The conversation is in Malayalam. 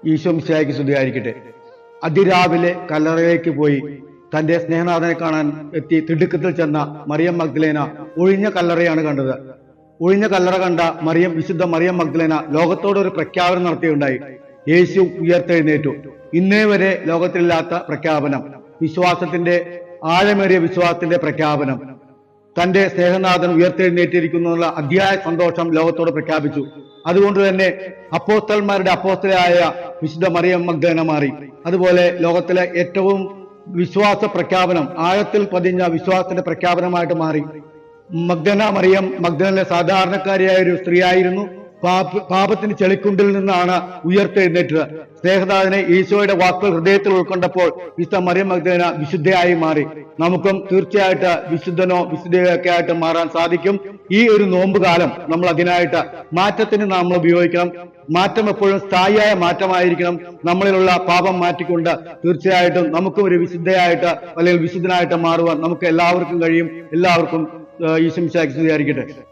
ഈശോ മിശിഹായ്ക്ക് സ്തുതിയായിരിക്കട്ടെ. അതിരാവിലെ കല്ലറയിലേക്ക് പോയി തന്റെ സ്നേഹനാഥനെ കാണാൻ എത്തി തിടുക്കത്തിൽ ചെന്ന മറിയം മഗ്ദലേന ഒഴിഞ്ഞ കല്ലറയാണ് കണ്ടത്. ഒഴിഞ്ഞ കല്ലറ കണ്ട വിശുദ്ധ മറിയം മഗ്ദലേന ലോകത്തോട് ഒരു പ്രഖ്യാപനം നടത്തിയുണ്ടായി. യേശു ഉയർത്തെഴുന്നേറ്റു. ഇന്നേ വരെ ലോകത്തിലില്ലാത്ത പ്രഖ്യാപനം, വിശ്വാസത്തിന്റെ ആഴമേറിയ വിശ്വാസത്തിന്റെ പ്രഖ്യാപനം. തന്റെ സ്നേഹനാഥൻ ഉയർത്തെഴുന്നേറ്റിരിക്കുന്നുള്ള അതിയായ സന്തോഷം ലോകത്തോട് പ്രഖ്യാപിച്ചു. അതുകൊണ്ട് തന്നെ അപ്പോസ്തലന്മാരുടെ അപ്പോസ്തലയായ വിശുദ്ധ മറിയം മഗ്ദലേന മാറി. അതുപോലെ ലോകത്തിലെ ഏറ്റവും വിശ്വാസ പ്രഖ്യാപനം, ആഴത്തിൽ പതിഞ്ഞ വിശ്വാസത്തിന്റെ പ്രഖ്യാപനമായിട്ട് മാറി. മറിയം മഗ്ദലേന സാധാരണക്കാരിയായ ഒരു സ്ത്രീയായിരുന്നു. പാപത്തിന് ചെളിക്കുണ്ടിൽ നിന്നാണ് ഉയർത്തെഴുന്നേറ്റത്. സ്നേഹനാഥനെ ഈശോയുടെ വാക്കുകൾ ഹൃദയത്തിൽ ഉൾക്കൊണ്ടപ്പോൾ വിശുദ്ധ മറിയം മഗ്ദലേന വിശുദ്ധയായി മാറി. നമുക്കും തീർച്ചയായിട്ട് വിശുദ്ധനോ വിശുദ്ധയൊക്കെ ആയിട്ട് മാറാൻ സാധിക്കും. ഈ ഒരു നോമ്പ് കാലം നമ്മൾ അതിനായിട്ട് മാറ്റത്തിന് നമ്മൾ ഉപയോഗിക്കണം. മാറ്റം എപ്പോഴും സ്ഥായിയായ മാറ്റമായിരിക്കണം. നമ്മളിലുള്ള പാപം മാറ്റിക്കൊണ്ട് തീർച്ചയായിട്ടും നമുക്കും ഒരു വിശുദ്ധയായിട്ട് അല്ലെങ്കിൽ വിശുദ്ധനായിട്ട് മാറുവാൻ നമുക്ക് എല്ലാവർക്കും കഴിയും. എല്ലാവർക്കും ഈശോ മിശിഹായ്ക്ക് സ്തുതിയായിരിക്കട്ടെ.